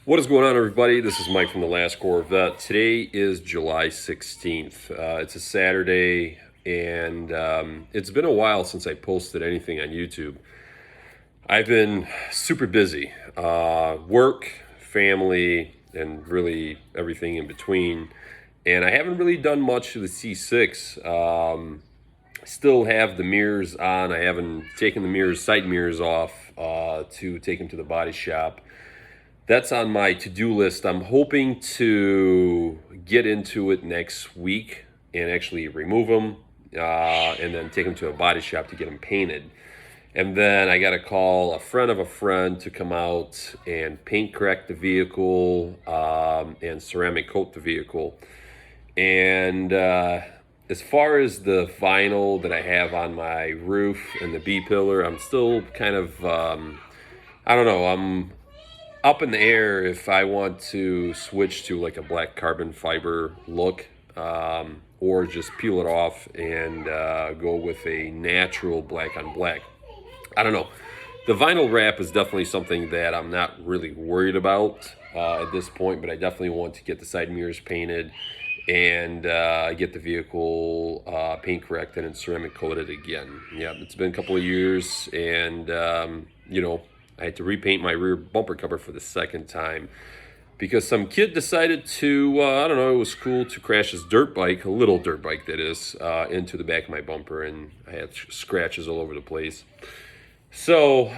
What is going on, everybody? This is Mike from The Last Corvette. Today is July 16th. It's a Saturday, and it's been a while since I posted anything on YouTube. I've been super busy. Work, family, and really everything in between. And I haven't really done much of the C6. Still have the mirrors on. I haven't taken the side mirrors off to take them to the body shop. That's on my to-do list. I'm hoping to get into it next week and actually remove them and then take them to a body shop to get them painted. And then I got to call a friend of a friend to come out and paint correct the vehicle and ceramic coat the vehicle. And as far as the vinyl that I have on my roof and the B-pillar, I'm still kind of, I don't know, I'm up in the air if I want to switch to like a black carbon fiber look or just peel it off and go with a natural black on black. I don't know. The vinyl wrap is definitely something that I'm not really worried about at this point, but I definitely want to get the side mirrors painted and get the vehicle paint corrected and ceramic coated again. Yeah, it's been a couple of years, and I had to repaint my rear bumper cover for the second time because some kid decided to, I don't know, it was cool to crash his dirt bike, a little dirt bike that is, into the back of my bumper, and I had scratches all over the place. So,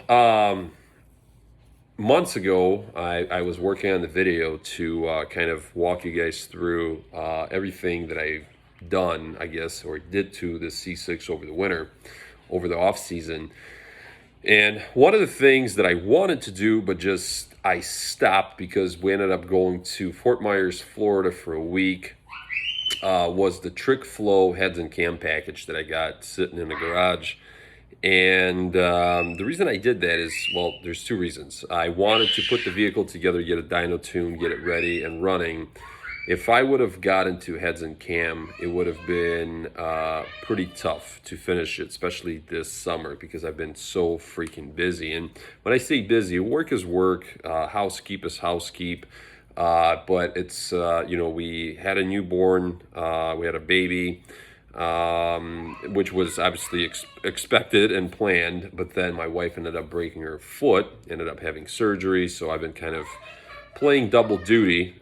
months ago, I was working on the video to kind of walk you guys through everything that I've done, I guess, or did to the C6 over the winter, over the off season. And one of the things that I wanted to do, but just I stopped because we ended up going to Fort Myers, Florida for a week, was the Trick Flow heads and cam package that I got sitting in the garage. And the reason I did that is, well, there's two reasons. I wanted to put the vehicle together, get a dyno tune, get it ready and running. If I would have got into heads and cam, it would have been pretty tough to finish it, especially this summer, because I've been so freaking busy. And when I say busy, work is work, housekeep is housekeep. But it's, we had a newborn, we had a baby, which was obviously expected and planned. But then my wife ended up breaking her foot, ended up having surgery. So I've been kind of playing double duty.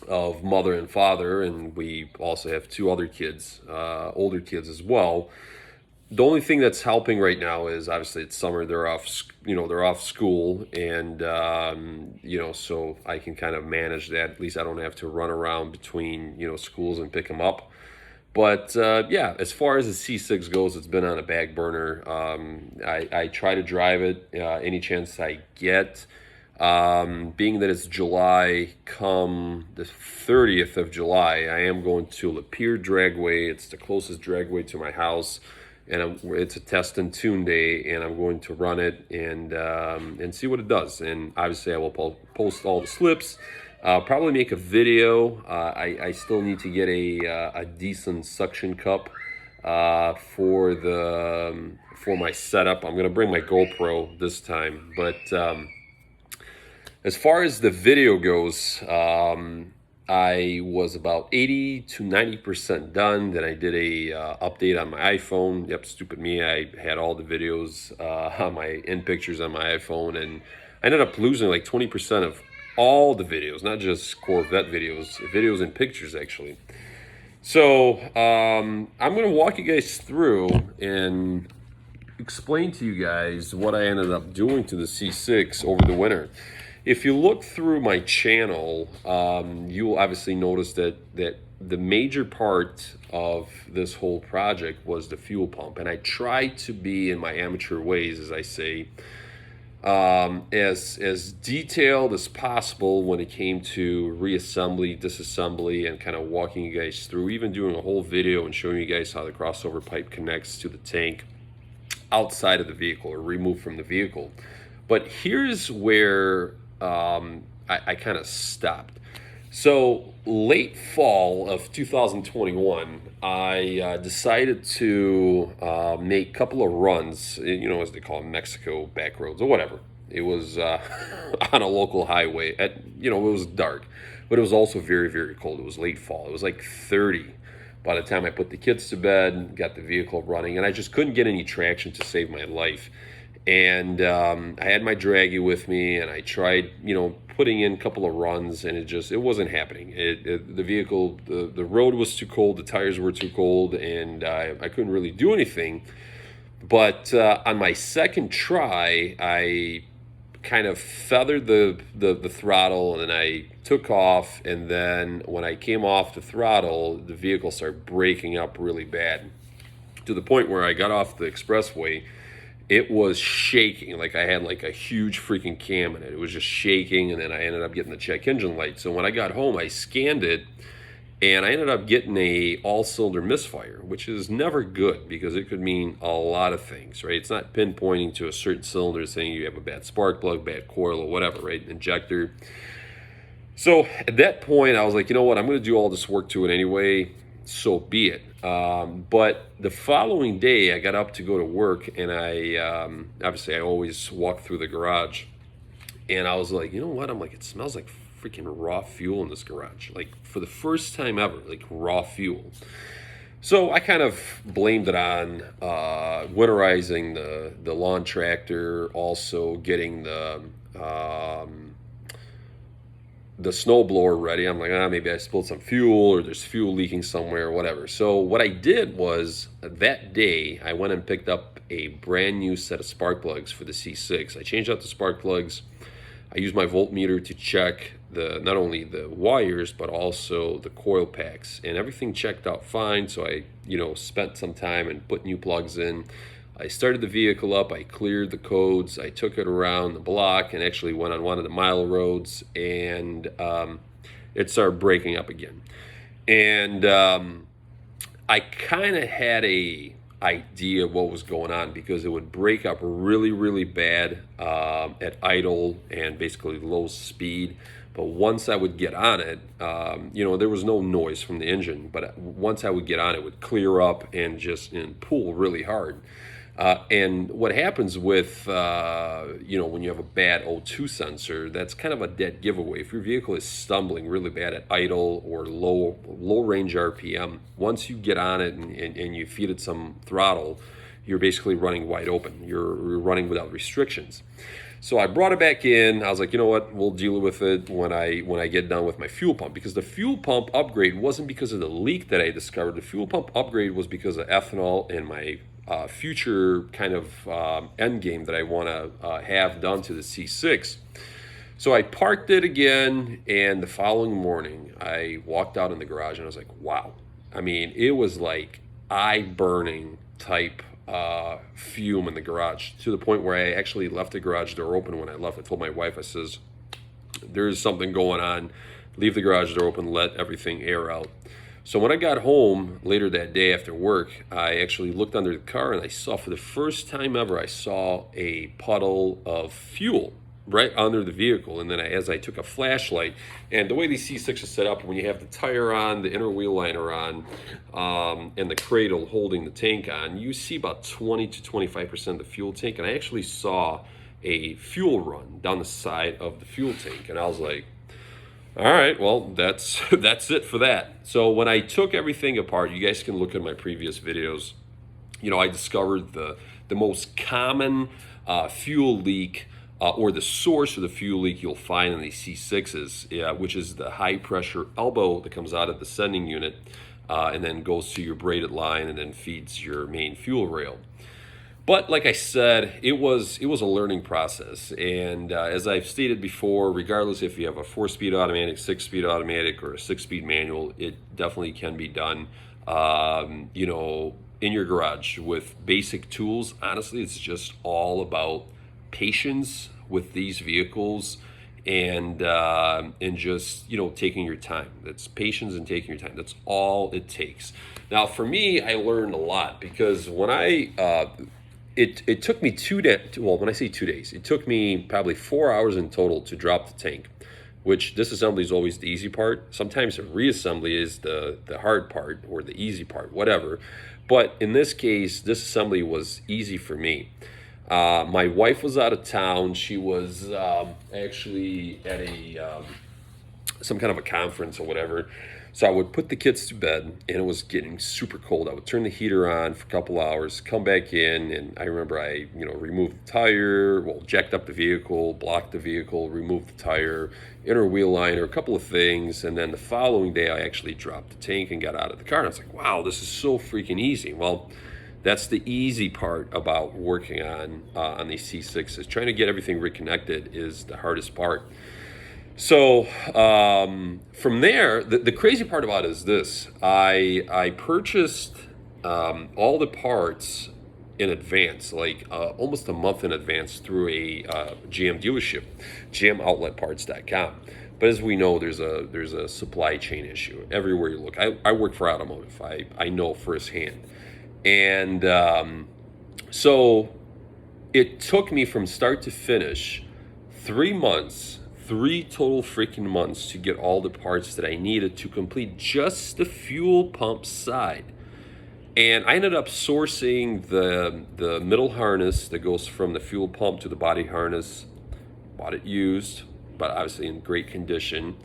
Of mother and father, and we also have two other kids, older kids as well. The only thing that's helping right now is obviously it's summer; they're off school, and so I can kind of manage that. At least I don't have to run around between schools and pick them up. But yeah, as far as the C6 goes, it's been on a back burner. I try to drive it any chance I get. Being that it's July, come the 30th of July, I am going to Lapeer Dragway. It's the closest dragway to my house, and it's a test and tune day, and I'm going to run it and see what it does. And obviously, I will post all the slips. Probably make a video. I still need to get a decent suction cup for my setup. I'm gonna bring my GoPro this time, but. As far as the video goes, I was about 80 to 90% done. Then I did a update on my iPhone. Yep, stupid me. I had all the videos in pictures on my iPhone, and I ended up losing like 20% of all the videos, not just Corvette videos and pictures actually. So I'm going to walk you guys through and explain to you guys what I ended up doing to the C6 over the winter. If you look through my channel, you will obviously notice that the major part of this whole project was the fuel pump. And I tried to be, in my amateur ways, as I say, as detailed as possible when it came to reassembly, disassembly, and kind of walking you guys through, even doing a whole video and showing you guys how the crossover pipe connects to the tank outside of the vehicle or removed from the vehicle. But here's where I kind of stopped. So late fall of 2021, I decided to make a couple of runs, as they call them, Mexico back roads or whatever. It was on a local highway. It was dark, but it was also very, very cold. It was late fall. It was like 30 by the time I put the kids to bed, got the vehicle running, and I just couldn't get any traction to save my life. And I had my draggy with me, and I tried, putting in a couple of runs, and it wasn't happening. The vehicle, the road was too cold, the tires were too cold, and I couldn't really do anything. But on my second try, I kind of feathered the throttle, and then I took off. And then when I came off the throttle, the vehicle started breaking up really bad, to the point where I got off the expressway. It was shaking, like I had like a huge freaking cam in it. It was just shaking, and then I ended up getting the check engine light. So when I got home, I scanned it, and I ended up getting a all-cylinder misfire, which is never good because it could mean a lot of things, right? It's not pinpointing to a certain cylinder saying you have a bad spark plug, bad coil, or whatever, right? Injector. So at that point, I was like, you know what? I'm going to do all this work to it anyway. So be it. But the following day, I got up to go to work, and obviously I always walk through the garage, and I was like, you know what? I'm like, it smells like freaking raw fuel in this garage. Like, for the first time ever, like raw fuel. So I kind of blamed it on winterizing the lawn tractor, also getting the snow blower ready. I'm like, maybe I spilled some fuel, or there's fuel leaking somewhere, or whatever. So what I did was, that day, I went and picked up a brand new set of spark plugs for the C6. I changed out the spark plugs. I used my voltmeter to check not only the wires, but also the coil packs, and everything checked out fine. So I, spent some time and put new plugs in. I started the vehicle up, I cleared the codes, I took it around the block, and actually went on one of the mile roads, and it started breaking up again. And I kind of had a idea what was going on, because it would break up really, really bad at idle and basically low speed. But once I would get on it, there was no noise from the engine, but once I would get on it, would clear up and pull really hard. And what happens with, when you have a bad O2 sensor, that's kind of a dead giveaway. If your vehicle is stumbling really bad at idle or low range RPM, once you get on it and you feed it some throttle, you're basically running wide open. You're running without restrictions. So I brought it back in. I was like, you know what? We'll deal with it when I get done with my fuel pump, because the fuel pump upgrade wasn't because of the leak that I discovered. The fuel pump upgrade was because of ethanol and my future kind of end game that I want to have done to the C6. So I parked it again, and the following morning I walked out in the garage, and I was like, wow. I mean, it was like eye-burning type fume in the garage, to the point where I actually left the garage door open. When I left, I told my wife, I says, there's something going on. Leave the garage door open, let everything air out. So when I got home later that day after work, I actually looked under the car, and I saw, for the first time ever, I saw a puddle of fuel right under the vehicle. And then as I took a flashlight, and the way these C6 is set up, when you have the tire on, the inner wheel liner on, and the cradle holding the tank on, you see about 20 to 25% of the fuel tank. And I actually saw a fuel run down the side of the fuel tank, and I was like, all right, well, that's it for that. So when I took everything apart, you guys can look at my previous videos. I discovered the most common fuel leak, or the source of the fuel leak you'll find in these C6s, which is the high pressure elbow that comes out of the sending unit, and then goes to your braided line, and then feeds your main fuel rail. But like I said, it was a learning process, and as I've stated before, regardless if you have a 4-speed automatic, 6-speed automatic, or a 6-speed manual, it definitely can be done. In your garage with basic tools. Honestly, it's just all about patience with these vehicles, and just taking your time. That's patience and taking your time. That's all it takes. Now, for me, I learned a lot, because when it took me 2 days. Well, when I say 2 days, it took me probably 4 hours in total to drop the tank, which disassembly is always the easy part. Sometimes the reassembly is the hard part, or the easy part, whatever. But in this case, disassembly was easy for me. My wife was out of town. She was actually at some kind of a conference or whatever. So I would put the kids to bed, and it was getting super cold. I would turn the heater on for a couple hours, come back in, and I remember I, removed the tire, well, jacked up the vehicle, blocked the vehicle, removed the tire, inner wheel liner, a couple of things, and then the following day I actually dropped the tank and got out of the car. And I was like, wow, this is so freaking easy. Well, that's the easy part about working on these C6s. Trying to get everything reconnected is the hardest part. So from there, the crazy part about it is this: I purchased all the parts in advance, like almost a month in advance, through a GM dealership, GMOutletParts.com. But as we know, there's a supply chain issue everywhere you look. I work for automotive. I know firsthand, and so it took me from start to finish 3 months. 3 total freaking months to get all the parts that I needed to complete just the fuel pump side. And I ended up sourcing the middle harness that goes from the fuel pump to the body harness. Bought it used, but obviously in great condition.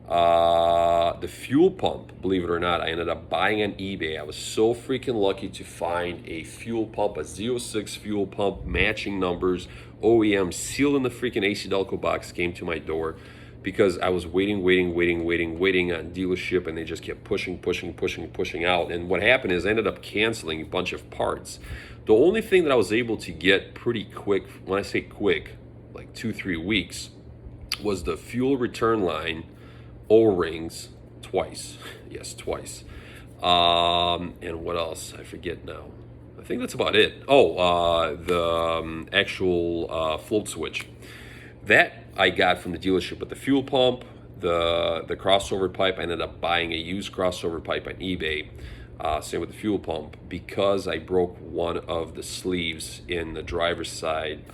The fuel pump, believe it or not, I ended up buying on eBay. I was so freaking lucky to find a fuel pump, a Z06 fuel pump, matching numbers, OEM, sealed in the freaking AC Delco box, came to my door because I was waiting on dealership, and they just kept pushing out. And what happened is I ended up canceling a bunch of parts. The only thing that I was able to get pretty quick, when I say quick, like 2-3 weeks, was the fuel return line, O-rings, twice. Yes, twice. And what else? I forget now. I think that's about it. Oh, the actual float switch. That I got from the dealership, but the fuel pump, the crossover pipe, I ended up buying a used crossover pipe on eBay. Same with the fuel pump, because I broke one of the sleeves in the driver's side,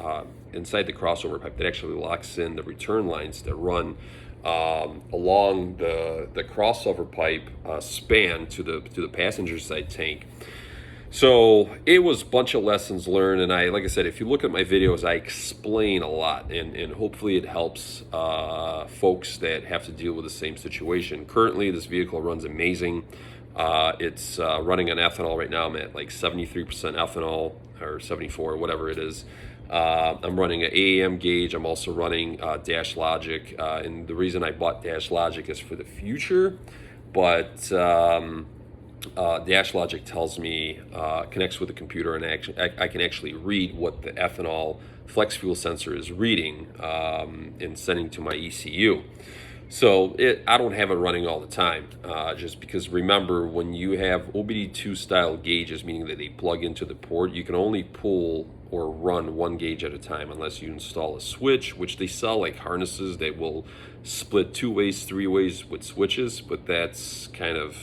inside the crossover pipe, that actually locks in the return lines that run along the crossover pipe span to the passenger side tank. So it was a bunch of lessons learned, and like I said, if you look at my videos, I explain a lot, and hopefully it helps folks that have to deal with the same situation. Currently, this vehicle runs amazing. It's running on ethanol right now. I'm at like 73% ethanol, or 74, whatever it is. I'm running an AAM gauge. I'm also running Dash Logic, and the reason I bought Dash Logic is for the future, but Dash Logic tells me, connects with the computer, and I can actually read what the ethanol flex fuel sensor is reading and sending to my ECU. So I don't have it running all the time, just because, remember, when you have OBD2 style gauges, meaning that they plug into the port, you can only pull or run one gauge at a time unless you install a switch, which they sell like harnesses that will split 2 ways, 3 ways with switches, but that's kind of,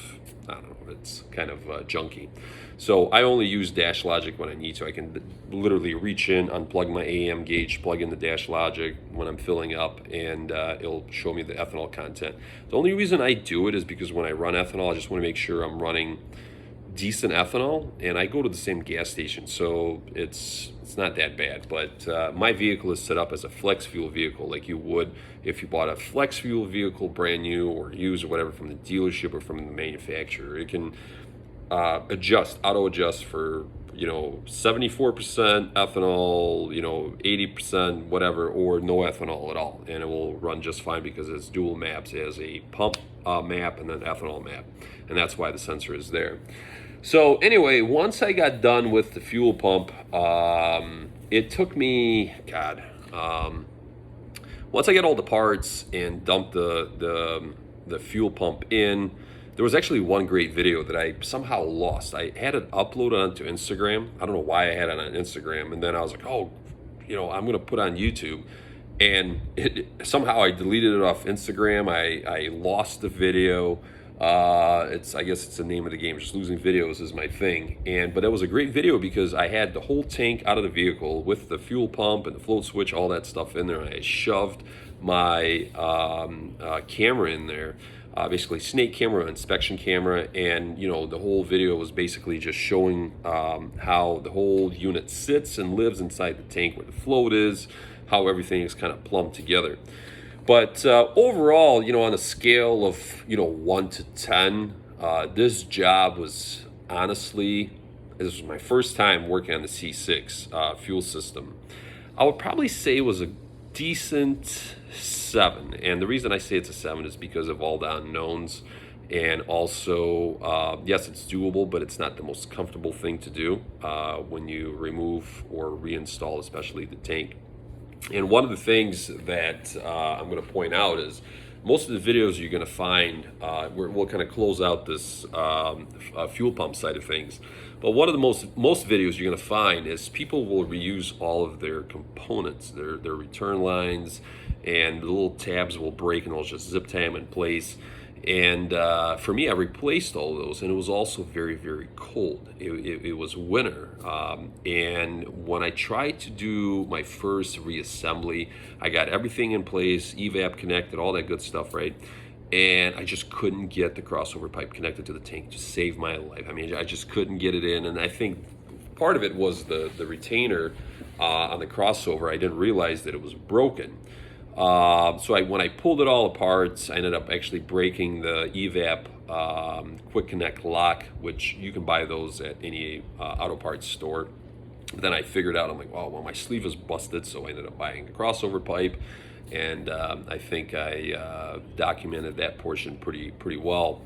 I don't know, it's kind of junky. So I only use Dash Logic when I need to. I can literally reach in, unplug my AM gauge, plug in the Dash Logic when I'm filling up, and it'll show me the ethanol content. The only reason I do it is because when I run ethanol, I just want to make sure I'm running decent ethanol, and I go to the same gas station, so it's not that bad. But my vehicle is set up as a flex fuel vehicle, like you would if you bought a flex fuel vehicle brand new or used or whatever from the dealership or from the manufacturer. It can auto adjust for 74% ethanol, 80% whatever, or no ethanol at all, and it will run just fine because it's dual maps. It has a pump map and then ethanol map, and that's why the sensor is there. So anyway, once I got done with the fuel pump, it took me, once I got all the parts and dumped the fuel pump in, there was actually one great video that I somehow lost. I had it uploaded onto Instagram. I don't know why I had it on Instagram, and then I was like, oh, I'm gonna put it on YouTube, and somehow I deleted it off Instagram. I lost the video. I guess it's the name of the game. Just losing videos is my thing. But it was a great video because I had the whole tank out of the vehicle with the fuel pump and the float switch, all that stuff in there. And I shoved my camera in there. basically snake camera, inspection camera, and the whole video was basically just showing how the whole unit sits and lives inside the tank, where the float is, how everything is kind of plumbed together. But overall, on a scale of 1 to 10, this job was honestly, this was my first time working on the C6 fuel system. I would probably say it was a decent 7, and the reason I say it's a 7 is because of all the unknowns, and also yes, it's doable, but it's not the most comfortable thing to do when you remove or reinstall, especially the tank. And one of the things that I'm going to point out is most of the videos you're going to find, we'll kind of close out this fuel pump side of things. But one of the most videos you're going to find is people will reuse all of their components, their return lines, and the little tabs will break and they'll just zip tie them in place. And for me, I replaced all of those, and it was also very, very cold. It was winter, and when I tried to do my first reassembly, I got everything in place, evap connected, all that good stuff, right? And I just couldn't get the crossover pipe connected to the tank to save my life. I mean, I just couldn't get it in, and I think part of it was the retainer on the crossover. I didn't realize that it was broken. So when I pulled it all apart, I ended up actually breaking the evap quick connect lock, which you can buy those at any auto parts store. But then I figured out, I'm like, oh, well, my sleeve is busted, so I ended up buying the crossover pipe, and I think I documented that portion pretty well.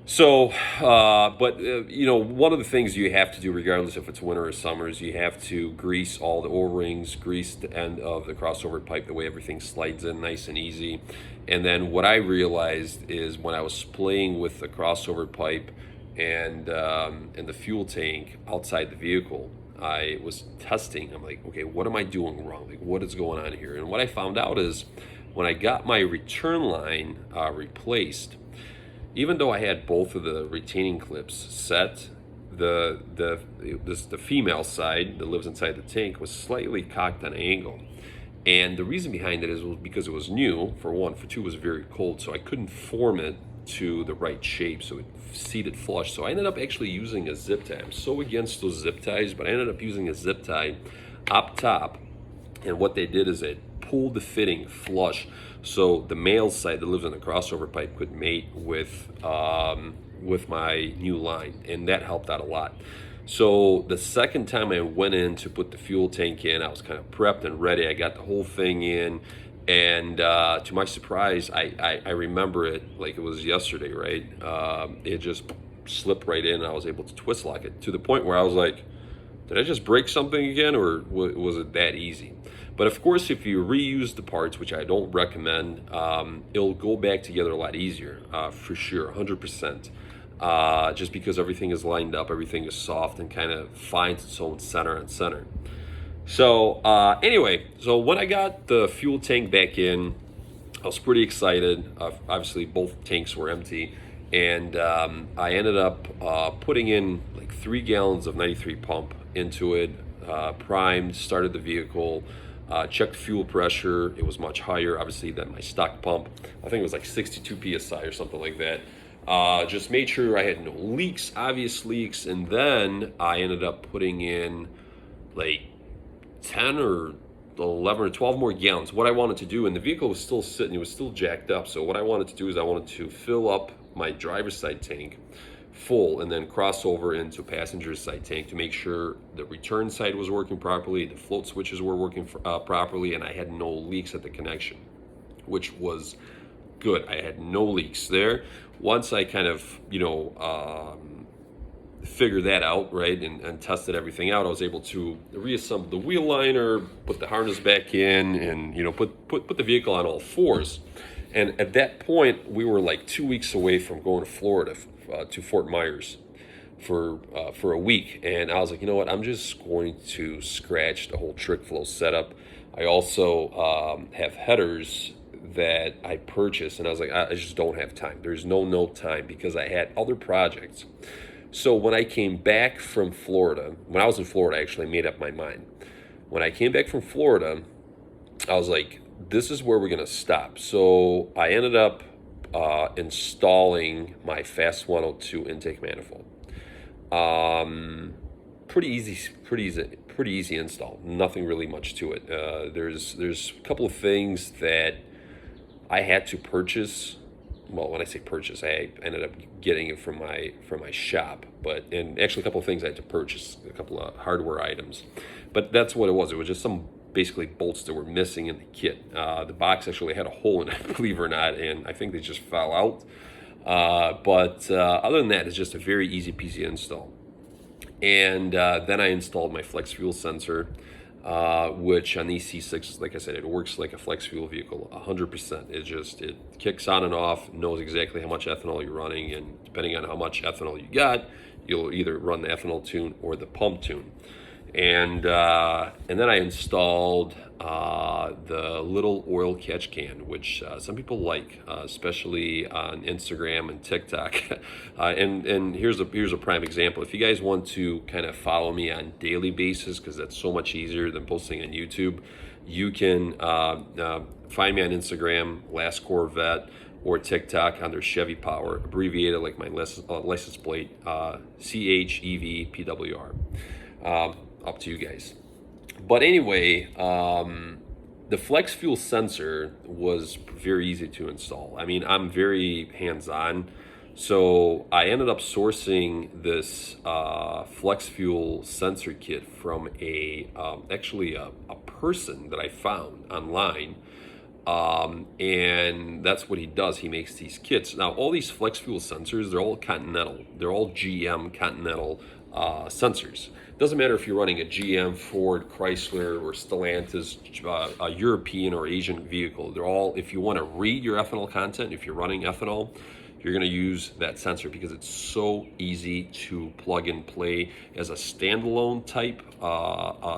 So, but one of the things you have to do, regardless if it's winter or summer, is you have to grease all the O-rings, grease the end of the crossover pipe, the way everything slides in nice and easy. And then what I realized is when I was playing with the crossover pipe and the fuel tank outside the vehicle, I was testing. I'm like, okay, what am I doing wrong? Like, what is going on here? And what I found out is when I got my return line replaced, even though I had both of the retaining clips set, the female side that lives inside the tank was slightly cocked on an angle. And the reason behind it was because it was new, for one. For two, it was very cold, so I couldn't form it to the right shape, so it seated flush. So I ended up actually using a zip tie. I'm so against those zip ties, but I ended up using a zip tie up top. And what they did is they pulled the fitting flush, so the male side that lives in the crossover pipe could mate with my new line, and that helped out a lot. So the second time I went in to put the fuel tank in, I was kind of prepped and ready. I got the whole thing in, and to my surprise, I remember it like it was yesterday, right? It just slipped right in, and I was able to twist lock it to the point where I was like, did I just break something again, or was it that easy? But of course, if you reuse the parts, which I don't recommend, it'll go back together a lot easier, for sure, 100%. Just because everything is lined up, everything is soft and kind of finds its own center and center. So anyway, so when I got the fuel tank back in, I was pretty excited. Obviously, both tanks were empty. And I ended up putting in like 3 gallons of 93 pump into it, primed, started the vehicle, checked fuel pressure. It was much higher, obviously, than my stock pump. I think it was like 62 PSI or something like that. Just made sure I had no leaks, obvious leaks. And then I ended up putting in like 10 or 11 or 12 more gallons. What I wanted to do, and the vehicle was still sitting, it was still jacked up. So what I wanted to do is I wanted to fill up my driver's side tank full and then cross over into passenger side tank to make sure the return side was working properly, the float switches were working properly, and I had no leaks at the connection, which was good. I had no leaks there. Once I kind of, figured that out, right, and tested everything out, I was able to reassemble the wheel liner, put the harness back in, and put the vehicle on all fours. And at that point, we were like 2 weeks away from going to Florida, to Fort Myers for a week. And I was like, you know what, I'm just going to scratch the whole trick flow setup. I also have headers that I purchased, and I was like, I just don't have time. There's no time, because I had other projects. So when I came back from Florida, when I was in Florida, I actually made up my mind. When I came back from Florida, I was like, this is where we're going to stop. So I ended up installing my Fast 102 intake manifold. Pretty easy install. Nothing really much to it. There's a couple of things that I had to purchase. Well, when I say purchase, I ended up getting it from my shop. And actually a couple of things I had to purchase, a couple of hardware items. But that's what it was. It was just some basically bolts that were missing in the kit. The box actually had a hole in it, believe it or not, and I think they just fell out. But other than that, it's just a very easy peasy install. And then I installed my flex fuel sensor, which on these C6s, like I said, it works like a flex fuel vehicle, 100%. It kicks on and off, knows exactly how much ethanol you're running, and depending on how much ethanol you got, you'll either run the ethanol tune or the pump tune. And then I installed the little oil catch can, which some people like, especially on Instagram and TikTok. And here's a prime example. If you guys want to kind of follow me on daily basis, because that's so much easier than posting on YouTube, you can find me on Instagram, Last Corvette, or TikTok under Chevy Power, abbreviated like my license plate, CHEVPWR. Up to you guys. But anyway, the flex fuel sensor was very easy to install. I mean, I'm very hands-on, so I ended up sourcing this flex fuel sensor kit from actually a person that I found online. And that's what he does. He makes these kits. Now, all these flex fuel sensors, they're all Continental. They're all GM Continental sensors. Doesn't matter if you're running a GM, Ford, Chrysler, or Stellantis, a European or Asian vehicle. They're all, if you want to read your ethanol content, if you're running ethanol, you're going to use that sensor because it's so easy to plug and play as a standalone type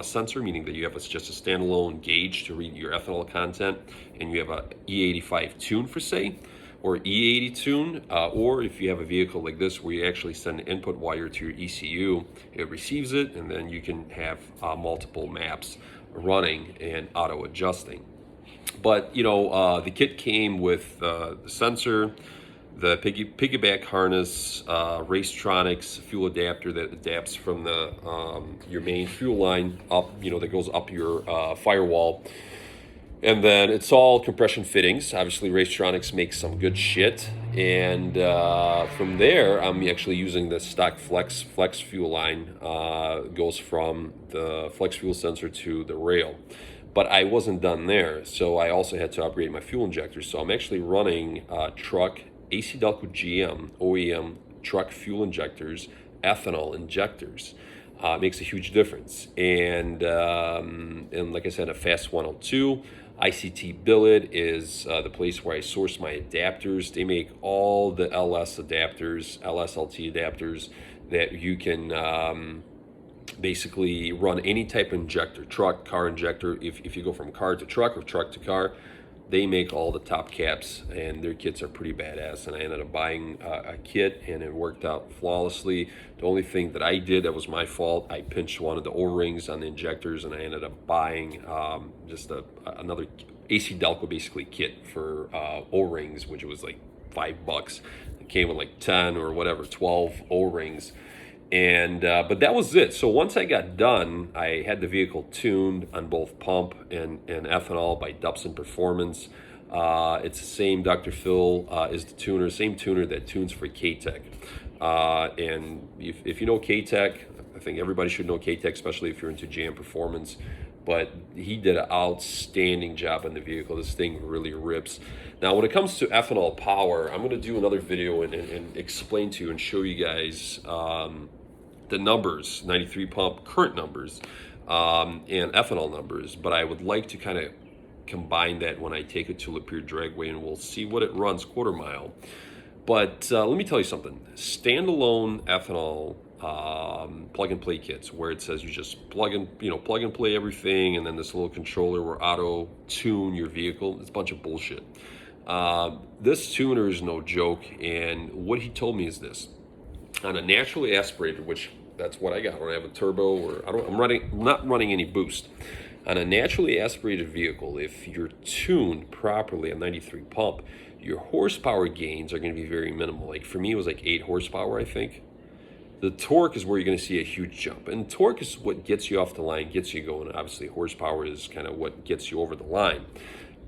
sensor, meaning that you have just a standalone gauge to read your ethanol content, and you have a E85 tune for say, or E80 tune, or if you have a vehicle like this where you actually send an input wire to your ECU, it receives it, and then you can have multiple maps running and auto adjusting. But the kit came with the sensor, the piggyback harness, Racetronics fuel adapter that adapts from the your main fuel line up, that goes up your firewall. And then it's all compression fittings. Obviously, Racetronics makes some good shit. And from there, I'm actually using the stock flex fuel line. Goes from the flex fuel sensor to the rail. But I wasn't done there, so I also had to upgrade my fuel injectors. So I'm actually running truck AC Delco GM OEM truck fuel injectors, ethanol injectors. It makes a huge difference. And like I said, a Fast 102. ICT Billet is the place where I source my adapters. They make all the LS adapters, LSLT adapters that you can basically run any type of injector, truck, car injector. If you go from car to truck or truck to car, they make all the top caps, and their kits are pretty badass. And I ended up buying a kit, and it worked out flawlessly. The only thing that I did that was my fault, I pinched one of the O-rings on the injectors, and I ended up buying just another AC Delco basically kit for O-rings, which was like $5. It came with like 10 or whatever, 12 O-rings. And but that was it. So once I got done, I had the vehicle tuned on both pump and ethanol by Dubson Performance. It's the same Dr. Phil is the tuner, same tuner that tunes for K-Tech. And if you know K-Tech, I think everybody should know K-Tech, especially if you're into GM Performance. But he did an outstanding job on the vehicle. This thing really rips. Now, when it comes to ethanol power, I'm going to do another video and explain to you and show you guys the numbers, 93 pump current numbers, and ethanol numbers. But I would like to kind of combine that when I take it to Lapeer Dragway, and we'll see what it runs quarter mile. But let me tell you something. Standalone ethanol plug and play kits, where it says you just plug and play everything, and then this little controller will auto tune your vehicle. It's a bunch of bullshit. This tuner is no joke, and what he told me is this: on a naturally aspirated, which that's what I got. I don't have a turbo, or I'm not running any boost. On a naturally aspirated vehicle, if you're tuned properly on 93 pump, your horsepower gains are going to be very minimal. Like for me, it was like 8 horsepower, I think. The torque is where you're going to see a huge jump. And torque is what gets you off the line, gets you going. Obviously, horsepower is kind of what gets you over the line.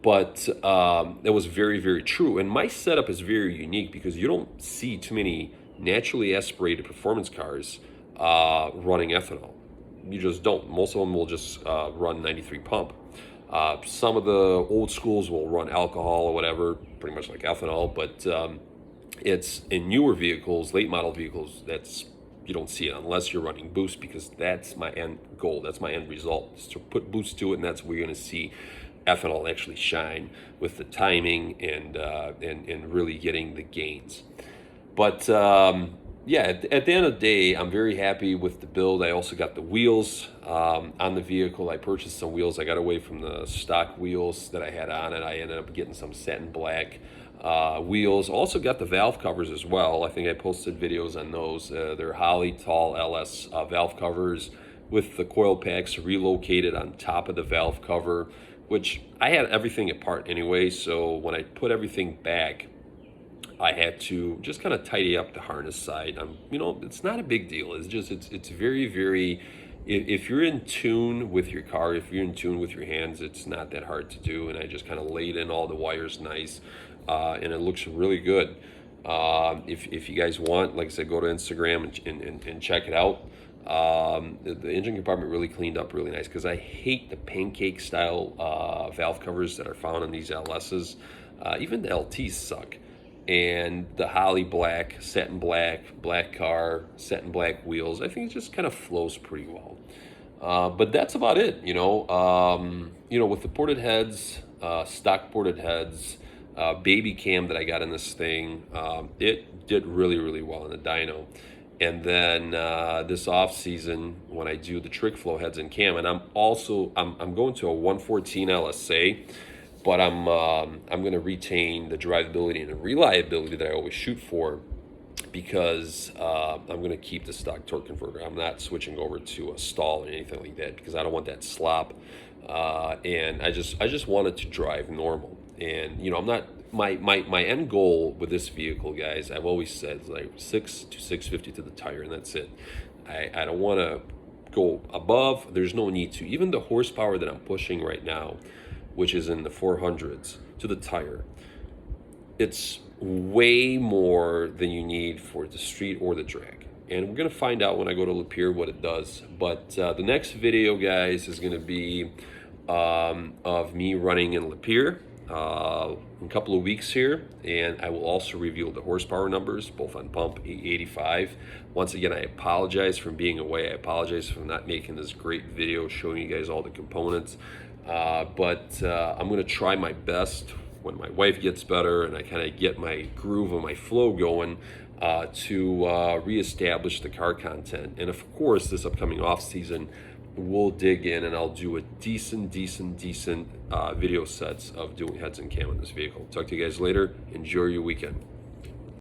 But that was very, very true. And my setup is very unique because you don't see too many naturally aspirated performance cars running ethanol. You just don't. Most of them will just run 93 pump. Some of the old schools will run alcohol or whatever, pretty much like ethanol. But it's in newer vehicles, late model vehicles, you don't see it unless you're running boost, because that's my end goal. That's my end result, is to put boost to it, and that's where you're going to see ethanol actually shine with the timing and really getting the gains. But yeah, at the end of the day, I'm very happy with the build. I also got the wheels on the vehicle. I purchased some wheels. I got away from the stock wheels that I had on it. I ended up getting some satin black wheels. Also got the valve covers as well. I think I posted videos on those. They're Holley Tall LS valve covers with the coil packs relocated on top of the valve cover, which I had everything apart anyway. So when I put everything back, I had to just kind of tidy up the harness side. You know, it's not a big deal. It's just, it's very, very, if you're in tune with your car, if you're in tune with your hands, it's not that hard to do. And I just kind of laid in all the wires nice, and it looks really good. If you guys want, like I said, go to Instagram and check it out. The engine compartment really cleaned up really nice, because I hate the pancake style valve covers that are found in these LSs. Even the LTs suck. And the Holley black, satin black car, satin black wheels, I think it just kind of flows pretty well. But that's about it, you know. With the ported heads, stock ported heads, baby cam that I got in this thing, it did really, really well in the dyno. And then this off season, when I do the trick flow heads and cam, and I'm going to a 114 LSA. But I'm going to retain the drivability and the reliability that I always shoot for, because I'm going to keep the stock torque converter. I'm not switching over to a stall or anything like that, because I don't want that slop. And I just want it to drive normal. And I'm not, my end goal with this vehicle, guys, I've always said, is like 6 to 650 to the tire, and that's it. I don't want to go above. There's no need to. Even the horsepower that I'm pushing right now, which is in the 400s to the tire, it's way more than you need for the street or the drag. And we're going to find out when I go to Lapeer what it does. But the next video, guys, is going to be of me running in Lapeer in a couple of weeks here. And I will also reveal the horsepower numbers, both on pump 85. Once again, I apologize for being away. I apologize for not making this great video showing you guys all the components. But I'm going to try my best when my wife gets better and I kind of get my groove and my flow going to reestablish the car content. And of course, this upcoming off season, we'll dig in and I'll do a decent video sets of doing heads and cam on this vehicle. Talk to you guys later. Enjoy your weekend.